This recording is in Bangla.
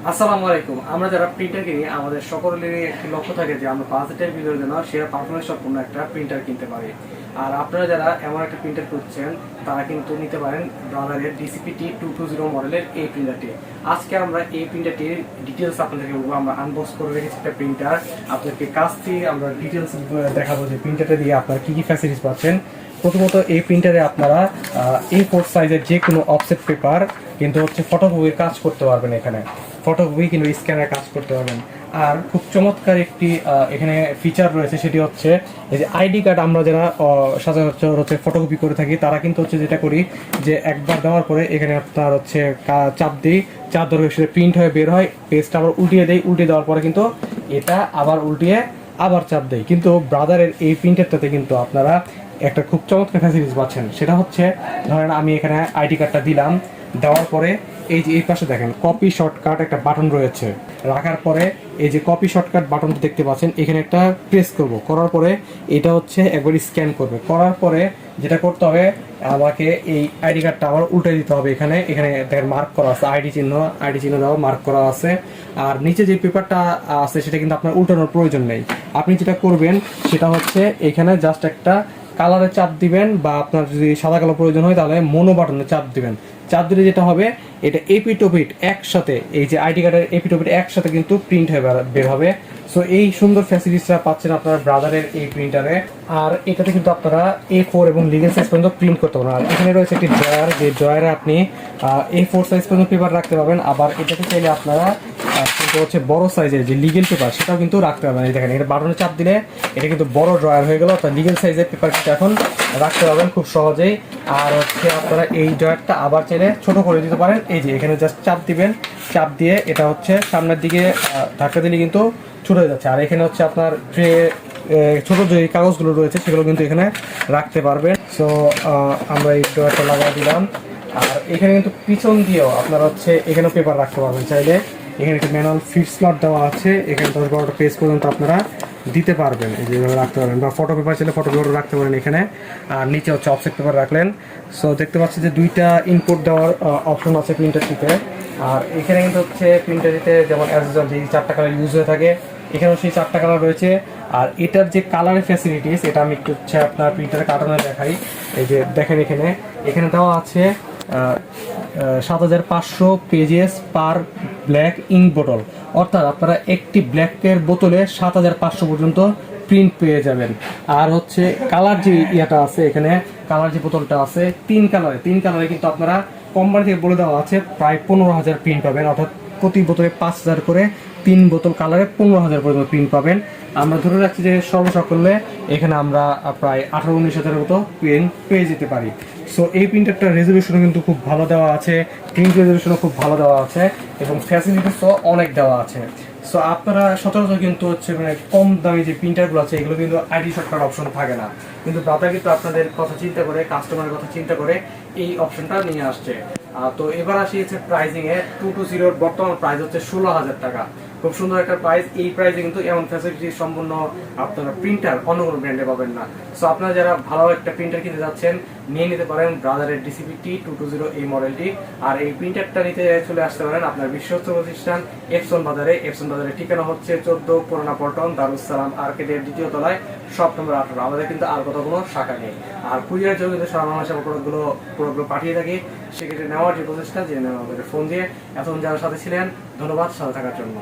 আসসালামু আলাইকুম। আমরা যারা প্রিন্টার কিনি আমাদের সকলেরই একটি লক্ষ্য থাকে যে আমরা বাজেটের ভিতরে যেন সেরা পারফরমেন্স সম্পন্ন একটা প্রিন্টার কিনতে পারি। আর আপনারা যারা এমন একটা প্রিন্টার খুঁজছেন তারা কিন্তু নিতে পারেন ব্রাদারের ডিসিপিটি 220 মডেলের এই প্রিন্টারটি। আজকে আমরা এই প্রিন্টারটির ডিটেলস আপনাদেরকে বলবো। আমরা আনবক্স করে রেখেছি একটা প্রিন্টার, আপনাদেরকে কাছ থেকে আমরা ডিটেলস দেখাবো যে প্রিন্টারটা দিয়ে আপনারা কী কী ফ্যাসিলিটিস পাচ্ছেন। প্রথমত এই প্রিন্টারে আপনারা A4 সাইজের যে কোনো অফসেট পেপার কিন্তু হচ্ছে ফটোকপির কাজ করতে পারবেন। এখানে ফটোকপি কিংবা স্ক্যানের কাজ করতে পারবেন। আর খুব চমৎকার একটি এখানে ফিচার রয়েছে, সেটি হচ্ছে এই যে আইডি কার্ড আমরা যারা সচরাচর হচ্ছে ফটোকপি করে থাকি তারা কিন্তু হচ্ছে যেটা করি যে একবার দেওয়ার পরে এখানে আপনার হচ্ছে চাপ দিই, চাপ ধরে সেটা প্রিন্ট হয়ে বের হয়, পেজটা আবার উল্টিয়ে দেয়, উল্টিয়ে দেওয়ার পরে কিন্তু এটা আবার উল্টিয়ে আবার চাপ দেয়। কিন্তু ব্রাদারের এই প্রিন্টারটাতে কিন্তু আপনারা একটা খুব চমৎকার ফ্যাসিলিটিস পাচ্ছেন। সেটা হচ্ছে ধরেন আমি এখানে আইডি কার্ডটা দিলাম, দেওয়ার পরে এই যে এই পাশে দেখেন কপি শর্টকাট একটা বাটন রয়েছে, রাখার পরে এই যে কপি শর্টকাট বাটনটা দেখতে পাচ্ছেন, এখানে একটা প্রেস করব, করার পরে এটা হচ্ছে একবার স্ক্যান করবে, করার পরে যেটা করতে হবে আমাকে এই আইডি কার্ডটা আবার উল্টে দিতে হবে। এখানে এখানে দেখেন মার্ক করা আছে, আইডি চিহ্ন দেওয়া মার্ক করা আছে। আর নিচে যে পেপারটা আছে সেটা কিন্তু আপনার উল্টানোর প্রয়োজন নেই। আপনি যেটা করবেন সেটা হচ্ছে এখানে জাস্ট একটা কালারে চাপ দিবেন, বা আপনার যদি সাদা কালো প্রয়োজন হয় তাহলে মোনো বাটনে চাপ দিবেন। চাপ দিলে যেটা হবে এটা এপিটোপিট একসাথে, এই যে আইডি কার্ডের এপিটোপিট একসাথে কিন্তু প্রিন্ট হয়ে বের হবে। সো এই সুন্দর ফ্যাসিলিটিসটা পাচ্ছেন আপনারা ব্রাদারের এই প্রিন্টারে। আর এটাতে কিন্তু আপনারা A4 এবং লিগেল সাইজ পর্যন্ত প্রিন্ট করতে পারবেন। আর এখানে রয়েছে একটি ড্রয়ার, যে ড্রয়ারে আপনি A4 সাইজ পর্যন্ত পেপার রাখতে পারবেন। আবার এটাতে চাইলে আপনারা কিন্তু হচ্ছে বড় সাইজের যে লিগেল পেপার সেটাও কিন্তু রাখতে পারবেন। এই দেখেন এটা বাটনে চাপ দিলে এটা কিন্তু বড় ড্রয়ার হয়ে গেল, অর্থাৎ লিগেল সাইজের পেপার কিন্তু এখন রাখতে পারবেন খুব সহজেই। আর হচ্ছে আপনারা এই ড্রয়ারটা আবার চাইলে ছোট করে দিতে পারেন। এই যে এখানে জাস্ট চাপ দিবেন, চাপ দিয়ে এটা হচ্ছে সামনের দিকে ধাক্কা দিলে কিন্তু ছোট হয়ে যাচ্ছে। আর এখানে হচ্ছে আপনার ট্রে ছোট যে কাগজগুলো রয়েছে সেগুলো কিন্তু এখানে রাখতে পারবেন। সো আমরা এই ড্রয়ারটা লাগিয়ে দিলাম। আর এখানে কিন্তু পিছন দিয়েও আপনারা হচ্ছে এখানেও পেপার রাখতে পারবেন চাইলে। এখানে একটা ম্যানুয়াল ফিট স্লট দেওয়া আছে, এখানে 10-12টা পেজ পর্যন্ত আপনারা দিতে পারবেন, এই যেভাবে রাখতে পারবেন। বা ফটো পেপার চাইলে ফটো পেপার রাখতে পারেন এখানে। আর নিচে হচ্ছে অফসেট পেপার রাখলেন। সো দেখতে পাচ্ছি যে দুইটা ইনপুট দেওয়ার অপশন আছে প্রিন্টারটিতে। আর এখানে কিন্তু হচ্ছে প্রিন্টারটিতে যেমন অ্যাজ ইউজুয়াল যে 4টা কালার ইউজ হয়ে থাকে, এখানেও সেই 4টা কালার রয়েছে। আর এটার যে কালারের ফ্যাসিলিটিস এটা আমি একটু হচ্ছে আপনার প্রিন্টারে কাটানো দেখাই। এই যে দেখেন এখানে এখানে দেওয়া আছে 7500 পেজেস পার ব্ল্যাক ইঙ্ক বোতল, অর্থাৎ আপনারা একটি ব্ল্যাকের বোতলে 7500 পর্যন্ত প্রিন্ট পেয়ে যাবেন। আর হচ্ছে কালার যে ইয়েটা আছে, এখানে কালার যে বোতলটা আছে তিন কালারে কিন্তু আপনারা কোম্পানি থেকে বলে দেওয়া আছে প্রায় 15,000 প্রিন্ট পাবেন, অর্থাৎ প্রতি বোতলে 5000 করে 3 বোতল কালারে 15,000 পর্যন্ত প্রিন্ট পাবেন। আমরা ধরে রাখছি যে সর্বসাকল্যে এখানে আমরা প্রায় 18-19 মতো প্রিন্ট পেয়ে যেতে পারি। সো এই প্রিন্টারটার রেজলিউশনও কিন্তু খুব ভালো দেওয়া আছে, প্রিন্ট রেজলিউশনও খুব ভালো দেওয়া আছে, এবং ফ্যাসিলিটিসও অনেক দেওয়া আছে। সো আপনারা সচরাচর কিন্তু হচ্ছে মানে কম দামি যে প্রিন্টারগুলো আছে এগুলো কিন্তু আইডি শর্টকাট অপশন থাকে না, কিন্তু ব্রাদার কিন্তু আপনাদের কথা চিন্তা করে, কাস্টমারের কথা চিন্তা করে এই অপশনটা নিয়ে আসছে। তো এবার আসি হচ্ছে প্রাইজিংয়ে। 220 বর্তমান প্রাইস হচ্ছে 16,000 টাকা। খুব সুন্দর একটা প্রাইস। এই প্রাইসে কিন্তু এমন ফ্যাসিলিটি সম্পন্ন আপনারা প্রিন্টার অন্য কোনো ব্র্যান্ডে পাবেন না। সো আপনারা যারা ভালো একটা প্রিন্টার কিনতে যাচ্ছেন নিয়ে নিতে পারেন ব্রাদারের ডিসিপিটি 220 এই মডেলটি। আর এই প্রিন্টারটা নিতে চলে আসতে পারেন আপনার বিশ্বস্ত প্রতিষ্ঠান এপসন বাজারে। এপসন বাজারের ঠিকানা হচ্ছে 14 পুরানা পল্টন দারুসালাম আর্কেডের 2য় তলায়, শপ নম্বর 18। আমাদের কিন্তু আর কোথাও কোনো শাখা নেই। আর কুরিয়ার জন্য কিন্তু সারা বাংলাদেশে প্রোডাক্টগুলো পাঠিয়ে থাকি। সেক্ষেত্রে নেওয়ার যে প্রচেষ্টা জেনে নেওয়া আমাদের ফোন দিয়ে। এখন যারা সাথে ছিলেন ধন্যবাদ সাথে থাকার জন্য।